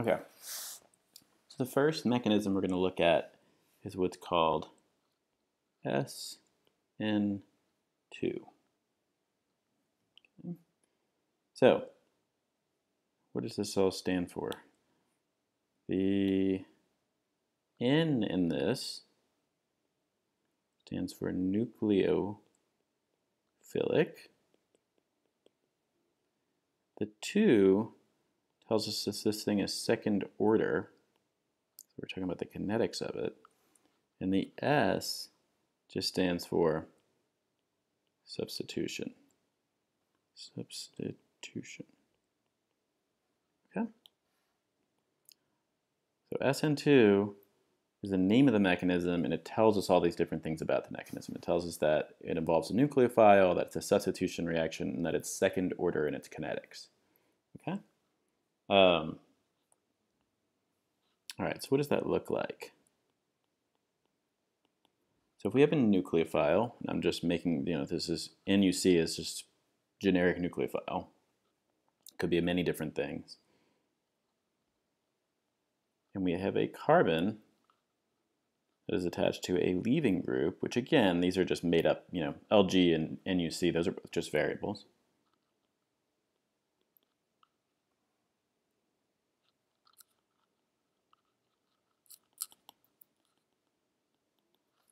Okay, so the first mechanism we're going to look at is what's called SN2. Okay. So, what does this all stand for? The N in this stands for nucleophilic. The 2 tells us that this thing is second order. So we're talking about the kinetics of it. And the S just stands for substitution. Substitution. Okay? So SN2 is the name of the mechanism, and it tells us all these different things about the mechanism. It tells us that it involves a nucleophile, that it's a substitution reaction, and that it's second order in its kinetics. Okay? All right, so what does that look like? So if we have a nucleophile, I'm just making, this is NUC is just generic nucleophile. It could be many different things. And we have a carbon that is attached to a leaving group, which again, these are just made up, LG and NUC, those are just variables.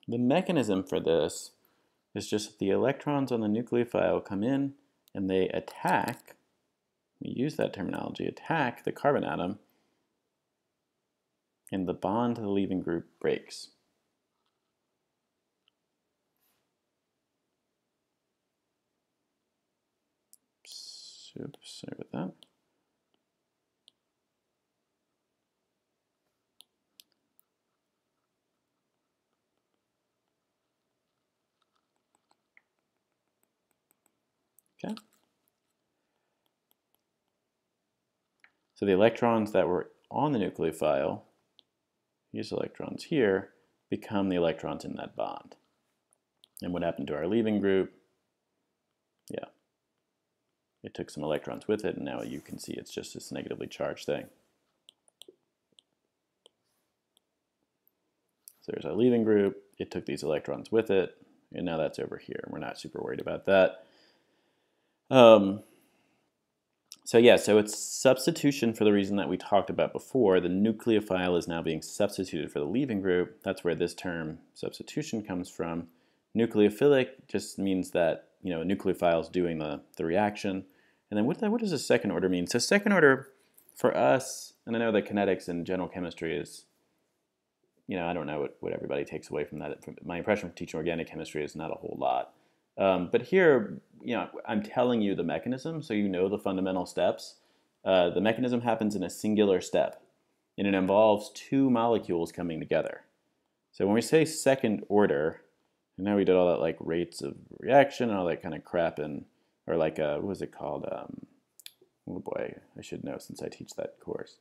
The mechanism for this is just the electrons on the nucleophile come in and they attack, we use that terminology, attack the carbon atom, and the bond to the leaving group breaks. Oops, sorry about that. Okay. So the electrons that were on the nucleophile, these electrons here, become the electrons in that bond. And what happened to our leaving group? Yeah, it took some electrons with it, and now you can see it's just this negatively charged thing. So there's our leaving group, it took these electrons with it, and now that's over here. We're not super worried about that. So it's substitution for the reason that we talked about before. The nucleophile is now being substituted for the leaving group. That's where this term substitution comes from. Nucleophilic just means that a nucleophile is doing the reaction. And then what does a second order mean? So second order for us, and I know that kinetics and general chemistry is, I don't know what everybody takes away from that. My impression from teaching organic chemistry is not a whole lot. But here, I'm telling you the mechanism, so you know the fundamental steps. The mechanism happens in a singular step, and it involves two molecules coming together. So when we say second order, and now we did all that like rates of reaction and all that kind of crap, or like what was it called? Oh boy, I should know since I teach that course.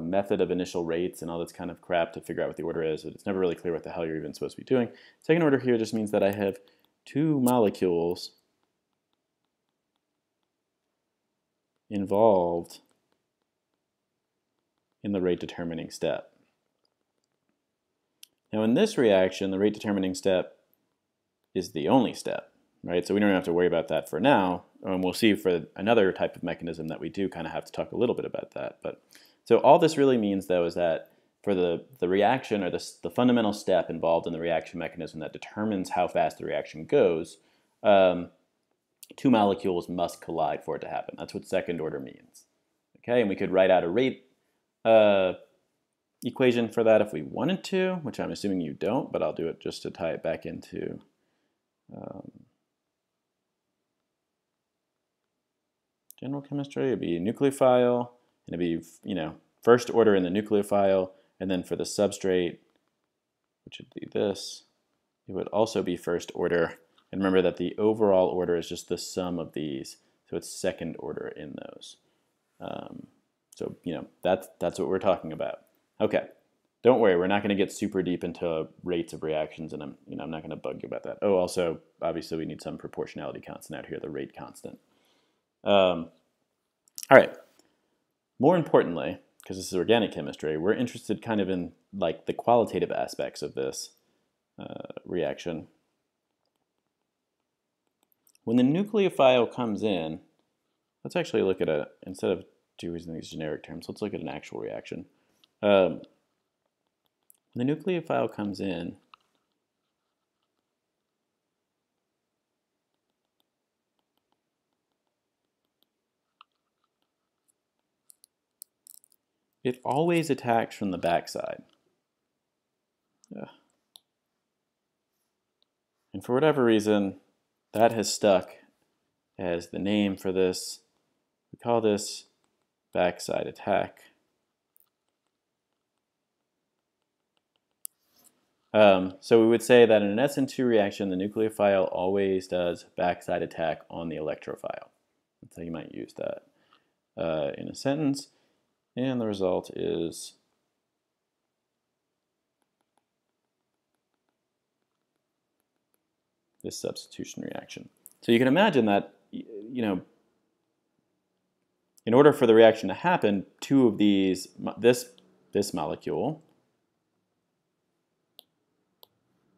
Method of initial rates and all this kind of crap to figure out what the order is. But it's never really clear what the hell you're even supposed to be doing. Second order here just means that I have two molecules involved in the rate determining step. Now in this reaction, the rate determining step is the only step, right? So we don't have to worry about that for now. We'll see for another type of mechanism that we do kind of have to talk a little bit about that. But so all this really means though is that for the reaction or the fundamental step involved in the reaction mechanism that determines how fast the reaction goes, two molecules must collide for it to happen. That's what second order means. Okay, and we could write out a rate equation for that if we wanted to, which I'm assuming you don't, but I'll do it just to tie it back into general chemistry. It'd be a nucleophile, and it'd be first order in the nucleophile, and then for the substrate, which would be this, it would also be first order. And remember that the overall order is just the sum of these, so it's second order in those. So that's what we're talking about. Okay, don't worry, we're not going to get super deep into rates of reactions, and I'm not going to bug you about that. Oh, also, obviously, we need some proportionality constant out here, the rate constant. All right. More importantly, because this is organic chemistry, we're interested kind of in like the qualitative aspects of this reaction. When the nucleophile comes in, let's actually look at instead of using these generic terms, let's look at an actual reaction. When the nucleophile comes in, it always attacks from the backside. And for whatever reason, that has stuck as the name for this. We call this backside attack. So we would say that in an SN2 reaction, the nucleophile always does backside attack on the electrophile. That's how you might use that in a sentence. And the result is this substitution reaction. So you can imagine that, you know, in order for the reaction to happen, two of these, this molecule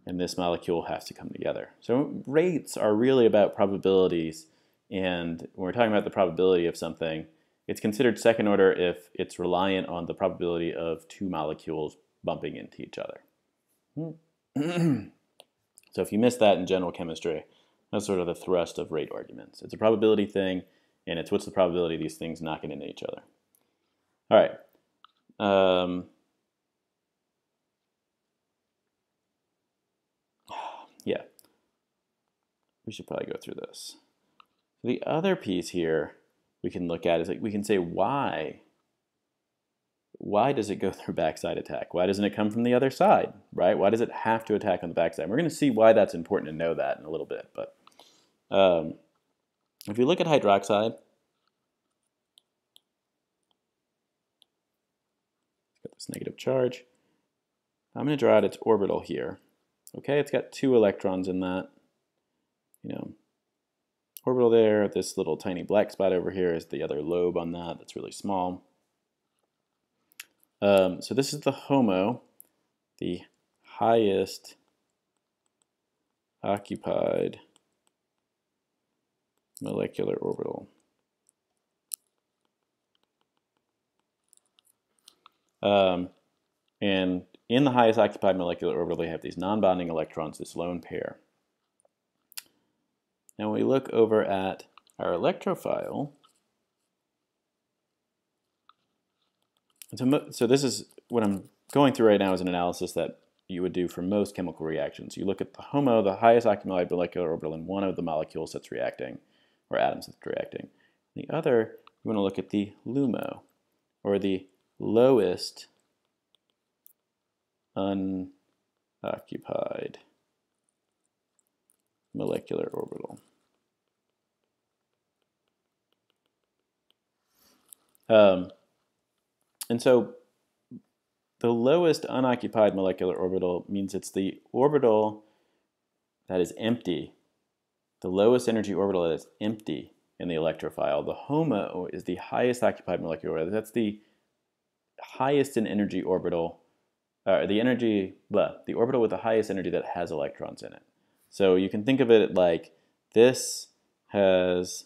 and this molecule has to come together. So rates are really about probabilities, and when we're talking about the probability of something, it's considered second order if it's reliant on the probability of two molecules bumping into each other. So if you missed that in general chemistry, that's sort of the thrust of rate arguments. It's a probability thing, and it's what's the probability of these things knocking into each other. All right. Yeah, we should probably go through this. The other piece here we can look at is like we can say why does it go through backside attack? Why doesn't it come from the other side, right? Why does it have to attack on the backside? We're going to see why that's important to know that in a little bit. But if you look at hydroxide, it's got this negative charge. I'm going to draw out its orbital here. Okay, it's got 2 electrons in that, you know, orbital there. This little tiny black spot over here is the other lobe on that. That's really small. So this is the HOMO, the highest occupied molecular orbital. And in the highest occupied molecular orbital, they have these non-bonding electrons, this lone pair. Now when we look over at our electrophile, so this is what I'm going through right now is an analysis that you would do for most chemical reactions. You look at the HOMO, the highest occupied molecular orbital in one of the molecules that's reacting, or atoms that's reacting. The other, you want to look at the LUMO, or the lowest unoccupied molecular orbital. And so the lowest unoccupied molecular orbital means it's the orbital that is empty, the lowest energy orbital that is empty in the electrophile. The HOMO is the highest occupied molecular orbital. That's the highest in energy orbital, the orbital with the highest energy that has electrons in it. So you can think of it like this has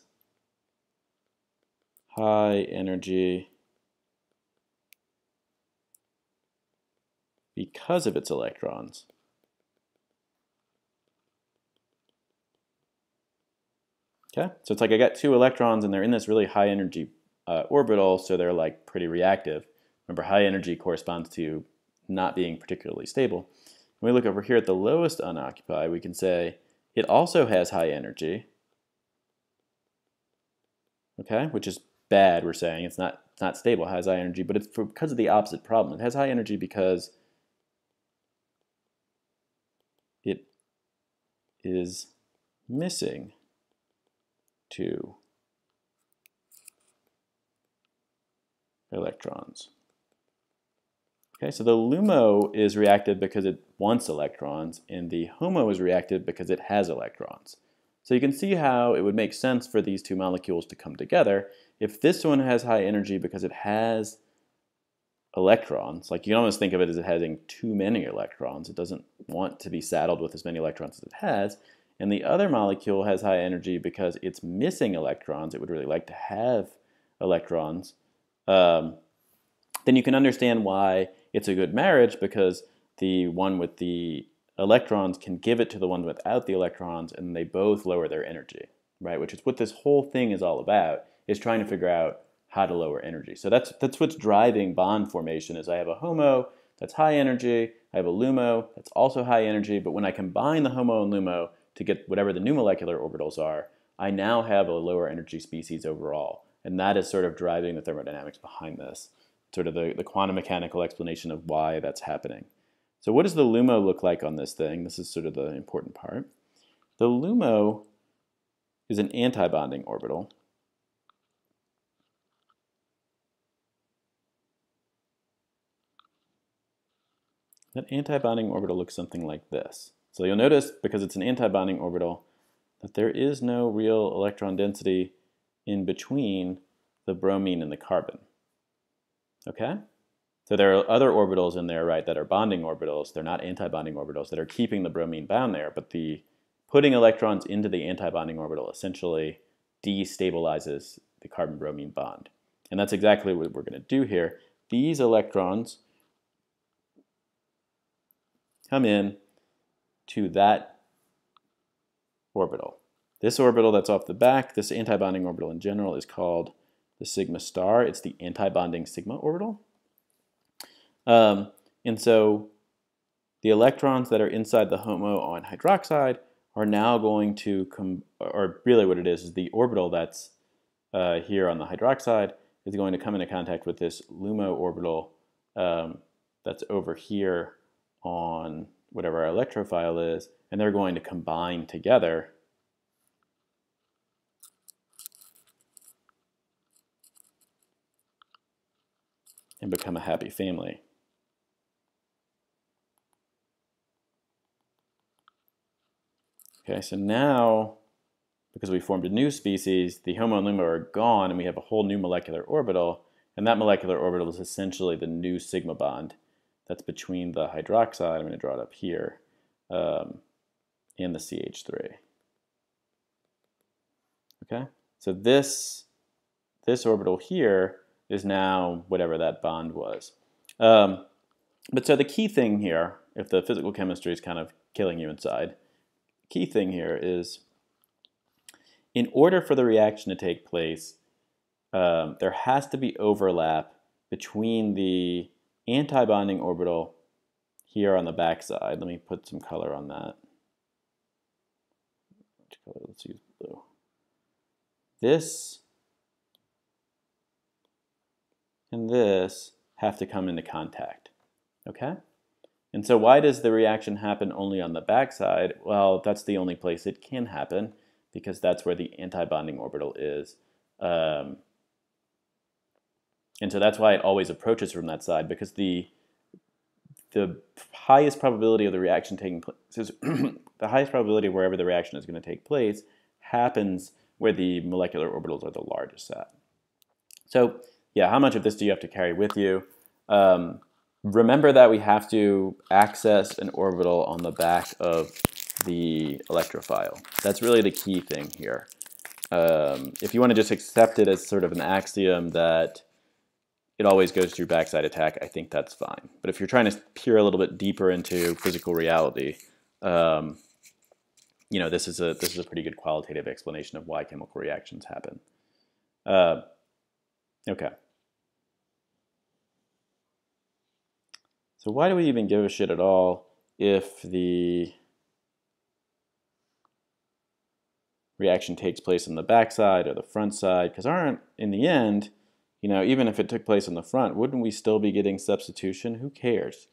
high energy because of its electrons. Okay, so it's like I got 2 electrons and they're in this really high energy orbital, so they're like pretty reactive. Remember, high energy corresponds to not being particularly stable. When we look over here at the lowest unoccupied, we can say it also has high energy. Okay, which is bad, we're saying. It's not stable, it has high energy, but it's because of the opposite problem. It has high energy because it is missing 2 electrons. Okay, so the LUMO is reactive because it wants electrons, and the HOMO is reactive because it has electrons. So you can see how it would make sense for these 2 molecules to come together. If this one has high energy because it has electrons. Like you can almost think of it as it having too many electrons. It doesn't want to be saddled with as many electrons as it has. And the other molecule has high energy because it's missing electrons. It would really like to have electrons. Then you can understand why it's a good marriage, because the one with the electrons can give it to the one without the electrons, and they both lower their energy, right? Which is what this whole thing is all about, is trying to figure out how to lower energy. So that's what's driving bond formation. Is I have a HOMO that's high energy, I have a LUMO that's also high energy, but when I combine the HOMO and LUMO to get whatever the new molecular orbitals are, I now have a lower energy species overall. And that is sort of driving the thermodynamics behind this, sort of the quantum mechanical explanation of why that's happening. So what does the LUMO look like on this thing? This is sort of the important part. The LUMO is an antibonding orbital. That antibonding orbital looks something like this. So you'll notice, because it's an antibonding orbital, that there is no real electron density in between the bromine and the carbon. Okay? So there are other orbitals in there, right, that are bonding orbitals. They're not antibonding orbitals that are keeping the bromine bound there, but the putting electrons into the antibonding orbital essentially destabilizes the carbon-bromine bond. And that's exactly what we're going to do here. These electrons come in to that orbital. This orbital that's off the back, this antibonding orbital in general, is called the sigma star. It's the antibonding sigma orbital. And so the electrons that are inside the HOMO on hydroxide are now going to or really what it is the orbital that's here on the hydroxide is going to come into contact with this LUMO orbital that's over here on whatever our electrophile is, and they're going to combine together and become a happy family. Okay, so now, because we formed a new species, the HOMO and LUMO are gone, and we have a whole new molecular orbital, and that molecular orbital is essentially the new sigma bond that's between the hydroxide, I'm going to draw it up here, and the CH3. Okay, so this orbital here is now whatever that bond was. But so the key thing here, if the physical chemistry is kind of killing you inside, key thing here is, in order for the reaction to take place, there has to be overlap between the antibonding orbital here on the backside. Let me put some color on that. Which color? Let's use blue. This and this have to come into contact. Okay? And so why does the reaction happen only on the backside? Well, that's the only place it can happen, because that's where the antibonding orbital is. And so that's why it always approaches from that side, because the highest probability of the reaction taking place, the highest probability of wherever the reaction is going to take place happens where the molecular orbitals are the largest at. So yeah, how much of this do you have to carry with you? Remember that we have to access an orbital on the back of the electrophile. That's really the key thing here. If you want to just accept it as sort of an axiom that it always goes through backside attack, I think that's fine. But if you're trying to peer a little bit deeper into physical reality, you know, this is a pretty good qualitative explanation of why chemical reactions happen. Okay. So why do we even give a shit at all if the reaction takes place on the backside or the front side? Because in the end, you know, even if it took place on the front, wouldn't we still be getting substitution? Who cares?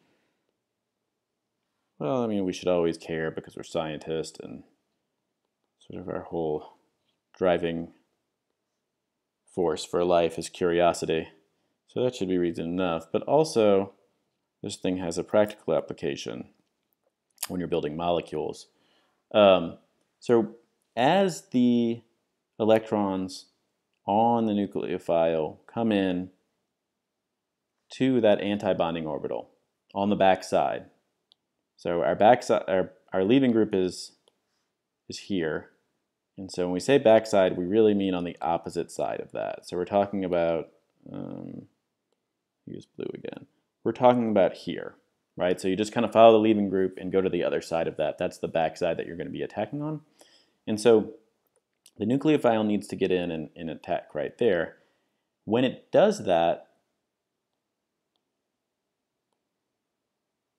Well, I mean, we should always care because we're scientists, and sort of our whole driving force for life is curiosity. So that should be reason enough. But also, this thing has a practical application when you're building molecules. So as the electrons on the nucleophile come in to that anti-bonding orbital on the back side. So our leaving group is here. And so when we say backside, we really mean on the opposite side of that. So we're talking about, use blue again. We're talking about here, right? So you just kind of follow the leaving group and go to the other side of that. That's the backside that you're going to be attacking on. And so the nucleophile needs to get in and attack right there. When it does that,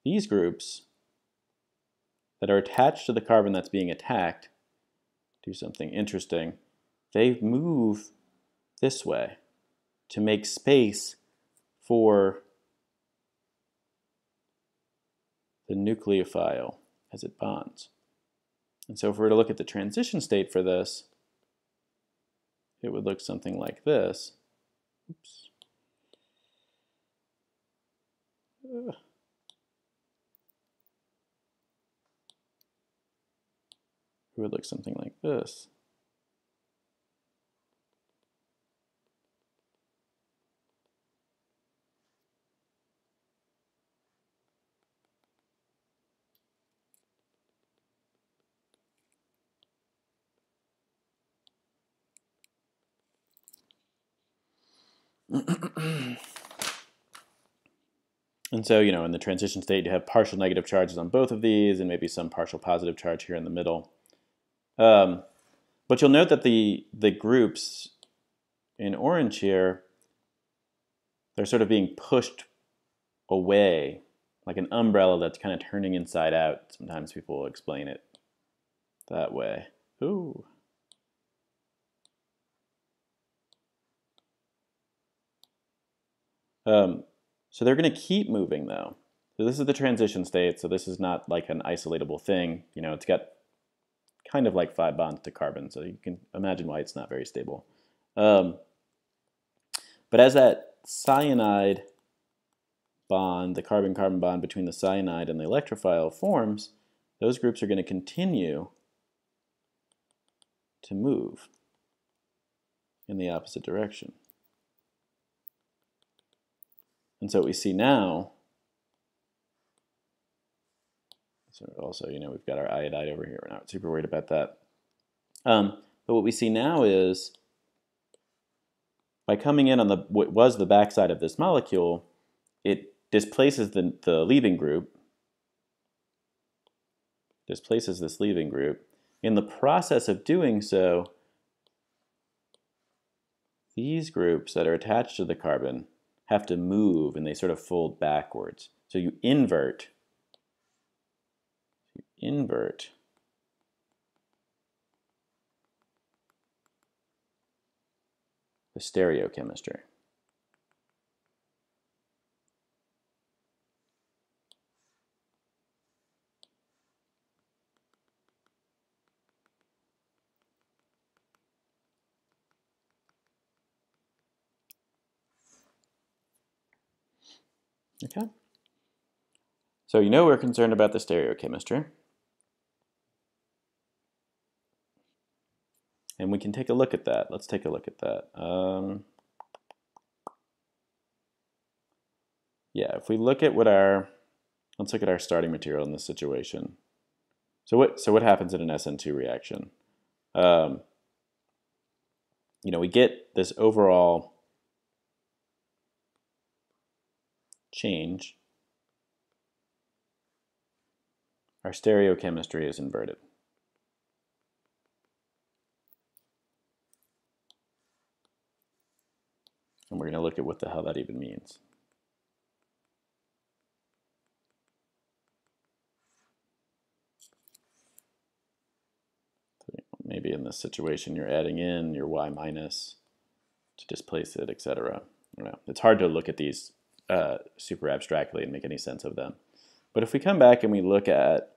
these groups that are attached to the carbon that's being attacked do something interesting. They move this way to make space for the nucleophile as it bonds. And so if we were to look at the transition state for this, it would look something like this. Oops. It would look something like this. And so, in the transition state, you have partial negative charges on both of these and maybe some partial positive charge here in the middle. But you'll note that the groups in orange here, they're sort of being pushed away, like an umbrella that's kind of turning inside out. Sometimes people will explain it that way. Ooh. So they're going to keep moving though. So this is the transition state, so this is not like an isolatable thing. It's got kind of like 5 bonds to carbon, so you can imagine why it's not very stable. But as that cyanide bond, the carbon-carbon bond between the cyanide and the electrophile forms, those groups are going to continue to move in the opposite direction. And so what we see now, so also, we've got our iodide over here. We're not super worried about that. But what we see now is, by coming in on what was the backside of this molecule, it displaces the leaving group, displaces this leaving group. In the process of doing so, these groups that are attached to the carbon have to move, and they sort of fold backwards. So you invert the stereochemistry. Okay. So we're concerned about the stereochemistry. And we can take a look at that. Let's take a look at that. Yeah, if we look at let's look at our starting material in this situation. So what happens in an SN2 reaction? We get this overall change. Our stereochemistry is inverted. And we're going to look at what the hell that even means. So maybe in this situation you're adding in your y minus to displace it, etc. I don't know. It's hard to look at these super abstractly and make any sense of them. But if we come back and we look at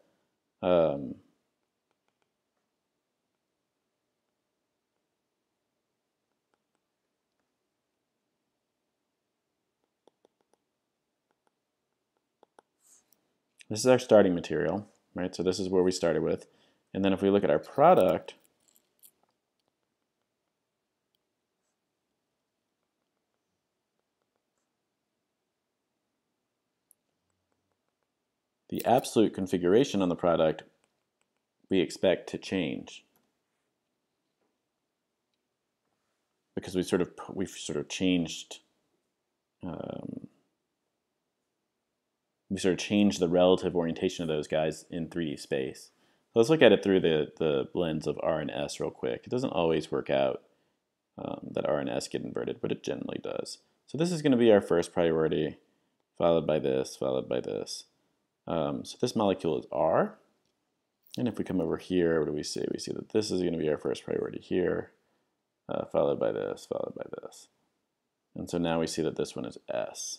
this is our starting material, right? So this is where we started with. And then if we look at our product, the absolute configuration on the product we expect to change. Because we've sort of changed the relative orientation of those guys in 3D space. So let's look at it through the lens of R and S real quick. It doesn't always work out that R and S get inverted, but it generally does. So this is going to be our first priority, followed by this, followed by this. So this molecule is R. And if we come over here, what do we see? We see that this is going to be our first priority here, followed by this, followed by this. And so now we see that this one is S.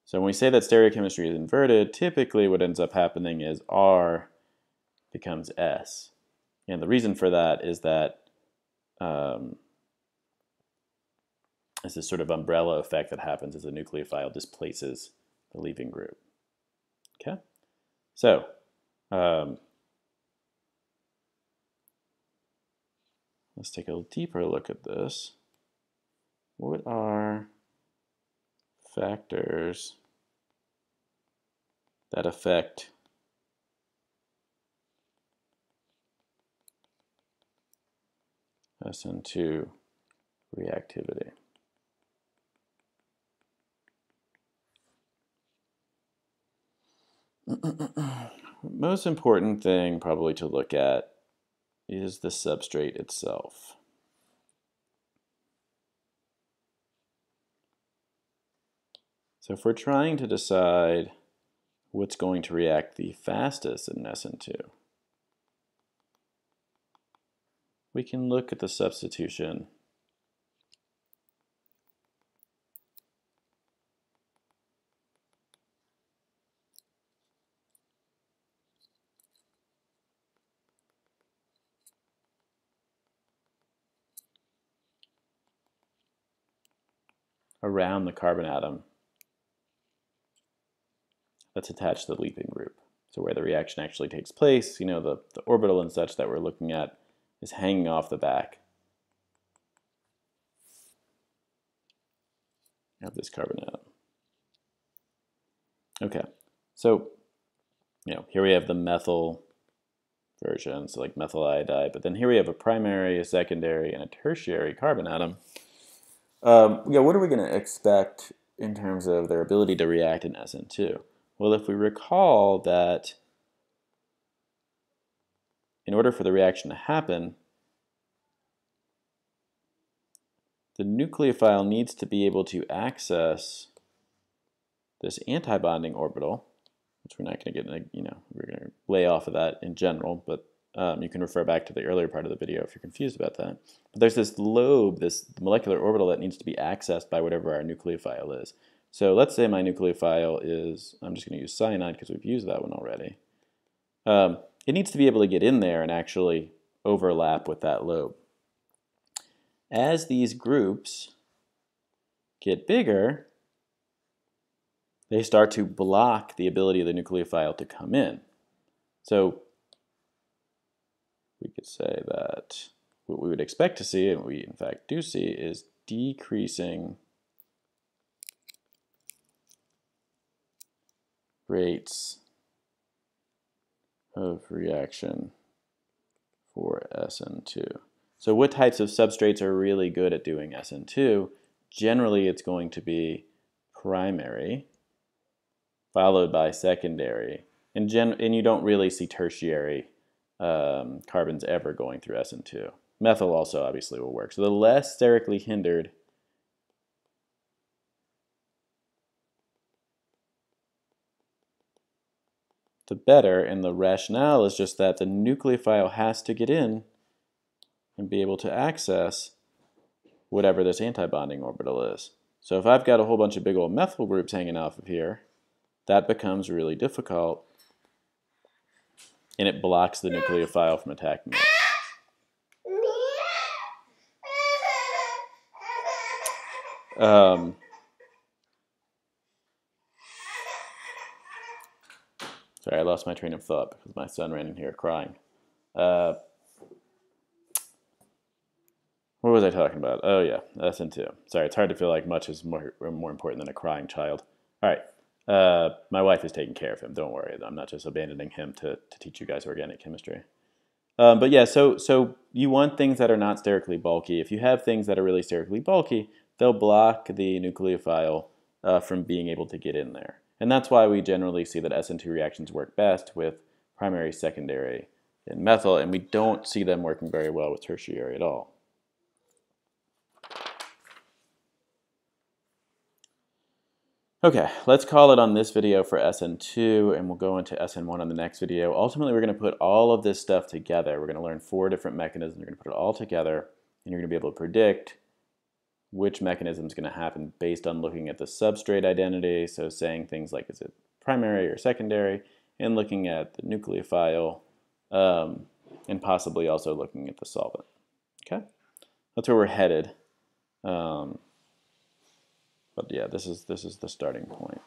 So when we say that stereochemistry is inverted, typically what ends up happening is R becomes S. And the reason for that is that is this sort of umbrella effect that happens as a nucleophile displaces the leaving group. Okay? So, let's take a deeper look at this. What are factors that affect SN2 reactivity? Most important thing probably to look at is the substrate itself. So if we're trying to decide what's going to react the fastest in SN2, we can look at the substitution around the carbon atom that's attached to the leaving group. So where the reaction actually takes place, you know, the orbital and such that we're looking at is hanging off the back of this carbon atom. Okay, so, you know, here we have the methyl version, so like methyl iodide, but then here we have a primary, a secondary, and a tertiary carbon atom. Yeah, what are we going to expect in terms of their ability to react in SN2? Well, if we recall that in order for the reaction to happen, the nucleophile needs to be able to access this antibonding orbital, which we're not going to get, you know, we're going to lay off of that in general, but you can refer back to the earlier part of the video if you're confused about that. But there's this lobe, this molecular orbital that needs to be accessed by whatever our nucleophile is. So let's say my nucleophile is, I'm just going to use cyanide because we've used that one already. It needs to be able to get in there and actually overlap with that lobe. As these groups get bigger, they start to block the ability of the nucleophile to come in. So we could say that what we would expect to see, and we in fact do see, is decreasing rates of reaction for SN2. So what types of substrates are really good at doing SN2? Generally, it's going to be primary, followed by secondary, and you don't really see tertiary carbons ever going through SN2. Methyl also obviously will work. So the less sterically hindered the better, and the rationale is just that the nucleophile has to get in and be able to access whatever this antibonding orbital is. So if I've got a whole bunch of big old methyl groups hanging off of here, that becomes really difficult, and it blocks the nucleophile from attacking it. Sorry, I lost my train of thought because my son ran in here crying. What was I talking about? Oh yeah, SN2. Sorry, it's hard to feel like much is more important than a crying child. All right. My wife is taking care of him. Don't worry. I'm not just abandoning him to teach you guys organic chemistry. But yeah, so you want things that are not sterically bulky. If you have things that are really sterically bulky, they'll block the nucleophile from being able to get in there. And that's why we generally see that SN2 reactions work best with primary, secondary, and methyl, and we don't see them working very well with tertiary at all. Okay, let's call it on this video for SN2, and we'll go into SN1 on the next video. Ultimately, we're going to put all of this stuff together. We're going to learn 4 different mechanisms. We're going to put it all together, and you're going to be able to predict which mechanism is going to happen based on looking at the substrate identity, so saying things like is it primary or secondary, and looking at the nucleophile, and possibly also looking at the solvent. Okay, that's where we're headed. But yeah, this is the starting point.